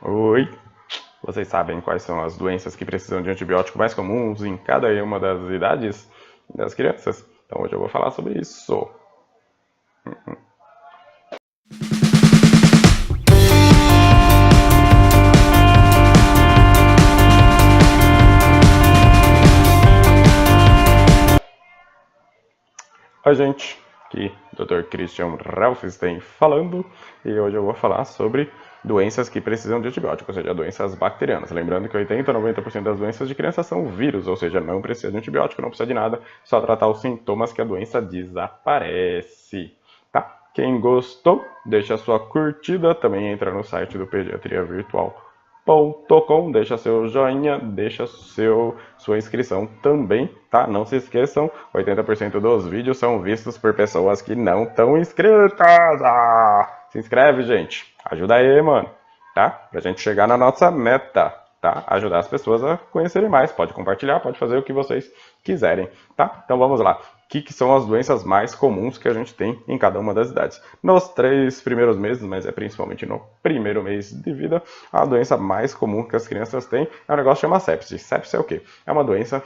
Oi! Vocês sabem quais são as doenças que precisam de antibiótico mais comuns em cada uma das idades das crianças? Então hoje eu vou falar sobre isso. Oi, gente! Aqui, Dr. Christian Ralphstein falando, e hoje eu vou falar sobre doenças que precisam de antibiótico, ou seja, doenças bacterianas. Lembrando que 80 a 90% das doenças de criança são vírus, ou seja, não precisa de antibiótico, não precisa de nada, só tratar os sintomas que a doença desaparece. Tá? Quem gostou, deixa a sua curtida, também entra no site do Pediatria Virtual.com, deixa seu joinha, deixa sua inscrição também, tá? Não se esqueçam, 80% dos vídeos são vistos por pessoas que não estão inscritas. Se inscreve, gente. Ajuda aí, mano, tá? Pra gente chegar na nossa meta, tá? Ajudar as pessoas a conhecerem mais. Pode compartilhar, pode fazer o que vocês quiserem, tá? Então vamos lá. O que são as doenças mais comuns que a gente tem em cada uma das idades? Nos 3 primeiros meses, mas é principalmente no primeiro mês de vida, a doença mais comum que as crianças têm é um negócio chamado sepsis. Sepsis é o quê? É uma doença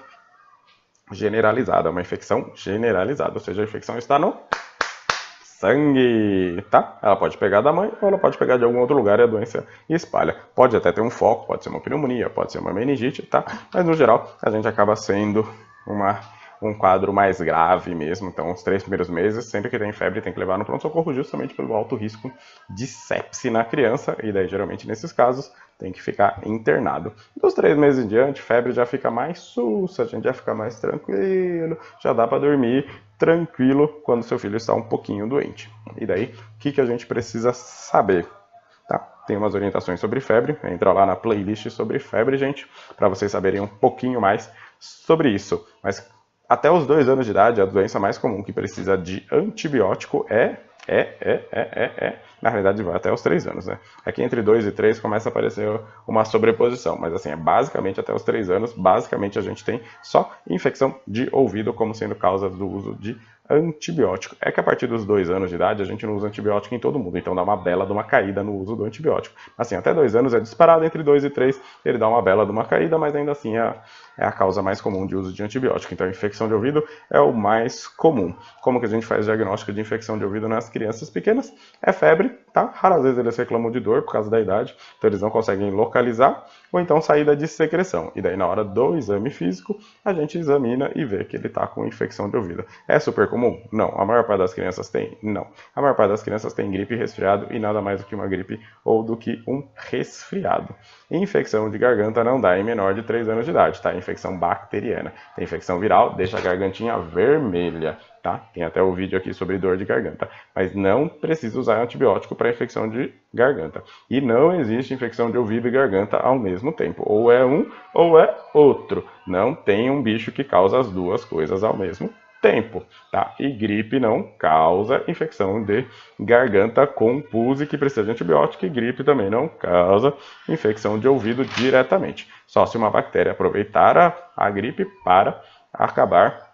generalizada, uma infecção generalizada, ou seja, a infecção está no sangue, tá? Ela pode pegar da mãe ou ela pode pegar de algum outro lugar e a doença espalha. Pode até ter um foco, pode ser uma pneumonia, pode ser uma meningite, tá? Mas no geral, a gente acaba sendo um quadro mais grave mesmo. Então, os 3 primeiros meses, sempre que tem febre, tem que levar no pronto-socorro justamente pelo alto risco de sepse na criança. E daí, geralmente, nesses casos, tem que ficar internado. Dos 3 meses em diante, febre já fica mais sussa, a gente já fica mais tranquilo, já dá para dormir tranquilo quando seu filho está um pouquinho doente. E daí, o que a gente precisa saber? Tá? Tem umas orientações sobre febre, entra lá na playlist sobre febre, gente, para vocês saberem um pouquinho mais sobre isso. Mas até os 2 anos de idade, a doença mais comum que precisa de antibiótico na realidade vai até os 3 anos, né? É que entre 2 e 3 começa a aparecer uma sobreposição, mas assim, é basicamente até os 3 anos, basicamente a gente tem só infecção de ouvido como sendo causa do uso de antibiótico. É que a partir dos 2 anos de idade a gente não usa antibiótico em todo mundo, então dá uma bela de uma caída no uso do antibiótico. Assim, até 2 anos é disparado, entre 2 e 3 ele dá uma bela de uma caída, mas ainda assim é a causa mais comum de uso de antibiótico. Então a infecção de ouvido é o mais comum. Como que a gente faz diagnóstico de infecção de ouvido nas crianças pequenas? É febre, tá? Raras vezes eles reclamam de dor por causa da idade, então eles não conseguem localizar, ou então saída de secreção. E daí na hora do exame físico, a gente examina e vê que ele está com infecção de ouvido. É super comum? Não. A maior parte das crianças tem? Não. A maior parte das crianças tem gripe e resfriado e nada mais do que uma gripe ou do que um resfriado. Infecção de garganta não dá em menor de 3 anos de idade, tá? Infecção bacteriana. Tem infecção viral, deixa a gargantinha vermelha, tá? Tem até o vídeo aqui sobre dor de garganta. Mas não precisa usar antibiótico para infecção de garganta. E não existe infecção de ouvido e garganta ao mesmo tempo. Ou é um ou é outro. Não tem um bicho que causa as duas coisas ao mesmo tempo, tá? E gripe não causa infecção de garganta com pus que precisa de antibiótico, e gripe também não causa infecção de ouvido diretamente. Só se uma bactéria aproveitar a gripe para acabar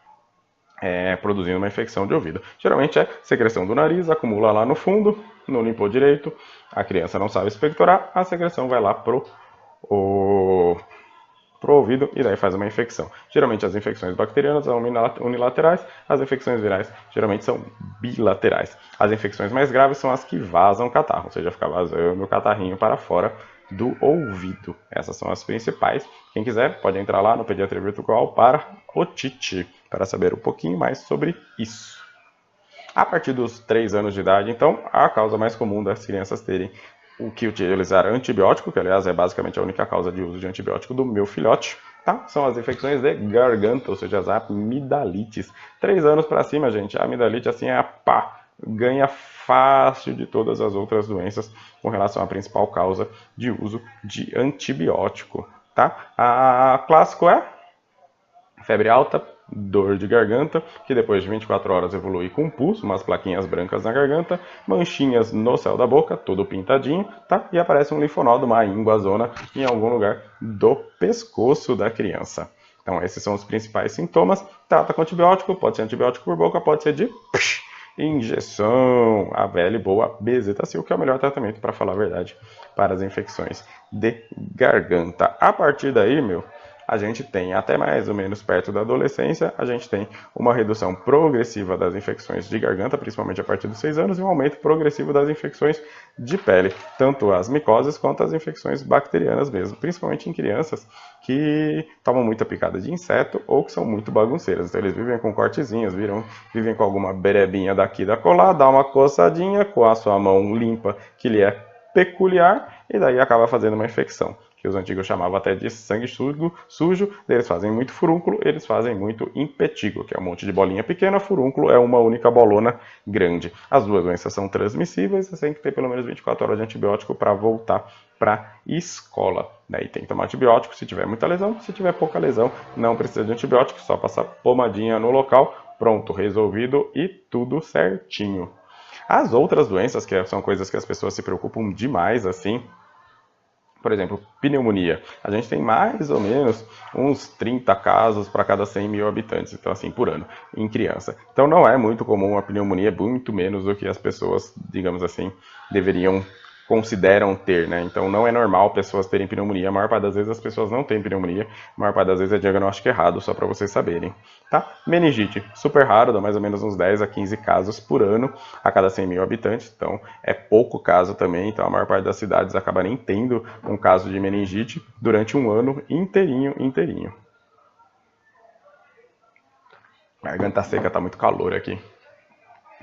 produzindo uma infecção de ouvido. Geralmente é secreção do nariz, acumula lá no fundo, não limpou direito, a criança não sabe expectorar, a secreção vai lá pro ouvido e daí faz uma infecção. Geralmente as infecções bacterianas são unilaterais, as infecções virais geralmente são bilaterais. As infecções mais graves são as que vazam catarro, ou seja, fica vazando o catarrinho para fora do ouvido. Essas são as principais. Quem quiser pode entrar lá no Pediatria Virtual para otite, para saber um pouquinho mais sobre isso. A partir dos 3 anos de idade, então, a causa mais comum das crianças terem o que utilizar antibiótico, que aliás é basicamente a única causa de uso de antibiótico do meu filhote, tá? São as infecções de garganta, ou seja, as amidalites. 3 anos para cima, gente, a amidalite assim é a pá, ganha fácil de todas as outras doenças com relação à principal causa de uso de antibiótico, tá? A clássico é febre alta, dor de garganta, que depois de 24 horas evolui com pus, umas plaquinhas brancas na garganta, manchinhas no céu da boca, todo pintadinho, tá? E aparece um linfonodo, uma ínguazona, em algum lugar do pescoço da criança. Então esses são os principais sintomas. Trata com antibiótico, pode ser antibiótico por boca, pode ser de injeção, a velha e boa bezetacil, que é o melhor tratamento, para falar a verdade, para as infecções de garganta. A partir daí, a gente tem até mais ou menos perto da adolescência, a gente tem uma redução progressiva das infecções de garganta, principalmente a partir dos 6 anos, e um aumento progressivo das infecções de pele, tanto as micoses quanto as infecções bacterianas mesmo, principalmente em crianças que tomam muita picada de inseto ou que são muito bagunceiras. Então eles vivem com cortezinhos, vivem com alguma berebinha daqui e da colar, dá uma coçadinha com a sua mão limpa, que lhe é peculiar, e daí acaba fazendo uma infecção, que os antigos chamavam até de sangue sujo. Eles fazem muito furúnculo, eles fazem muito impetigo, que é um monte de bolinha pequena, furúnculo é uma única bolona grande. As duas doenças são transmissíveis, você tem que ter pelo menos 24 horas de antibiótico para voltar para a escola. Daí tem que tomar antibiótico se tiver muita lesão, se tiver pouca lesão, não precisa de antibiótico, só passar pomadinha no local, pronto, resolvido e tudo certinho. As outras doenças, que são coisas que as pessoas se preocupam demais, assim, por exemplo, pneumonia. A gente tem mais ou menos uns 30 casos para cada 100 mil habitantes, então assim, por ano, em criança. Então não é muito comum a pneumonia, muito menos do que as pessoas, digamos assim, consideram ter, né? Então não é normal pessoas terem pneumonia. A maior parte das vezes as pessoas não têm pneumonia. A maior parte das vezes é diagnóstico errado, só para vocês saberem, tá? Meningite, super raro, dá mais ou menos uns 10 a 15 casos por ano a cada 100 mil habitantes. Então é pouco caso também. Então a maior parte das cidades acaba nem tendo um caso de meningite durante um ano inteirinho. A garganta seca, tá muito calor aqui.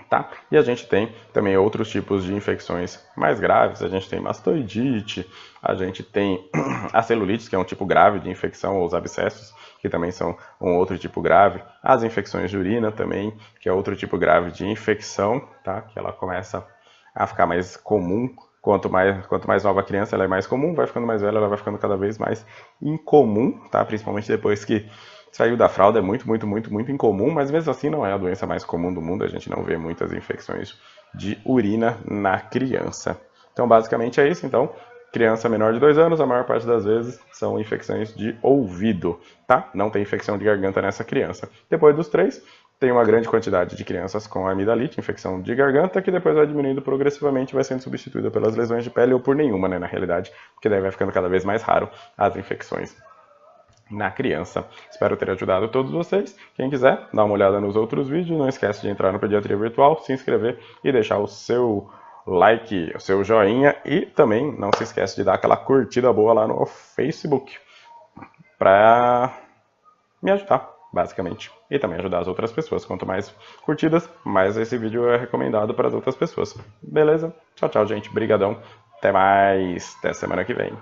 Tá? E a gente tem também outros tipos de infecções mais graves, a gente tem mastoidite, a gente tem a celulite, que é um tipo grave de infecção, ou os abscessos, que também são um outro tipo grave, as infecções de urina também, que é outro tipo grave de infecção, tá? Que ela começa a ficar mais comum. Quanto mais nova a criança, ela é mais comum, vai ficando mais velha, ela vai ficando cada vez mais incomum, tá? Principalmente depois que saiu da fralda, é muito incomum, mas mesmo assim não é a doença mais comum do mundo, a gente não vê muitas infecções de urina na criança. Então basicamente é isso, então, criança menor de 2 anos, a maior parte das vezes são infecções de ouvido, tá? Não tem infecção de garganta nessa criança. Depois dos 3, tem uma grande quantidade de crianças com amidalite, infecção de garganta, que depois vai diminuindo progressivamente e vai sendo substituída pelas lesões de pele ou por nenhuma, né, na realidade, porque daí vai ficando cada vez mais raro as infecções na criança. Espero ter ajudado todos vocês. Quem quiser, dá uma olhada nos outros vídeos. Não esquece de entrar no Pediatria Virtual, se inscrever e deixar o seu like, o seu joinha. E também não se esquece de dar aquela curtida boa lá no Facebook para me ajudar, basicamente. E também ajudar as outras pessoas. Quanto mais curtidas, mais esse vídeo é recomendado para as outras pessoas. Beleza? Tchau, tchau, gente. Brigadão. Até mais. Até semana que vem.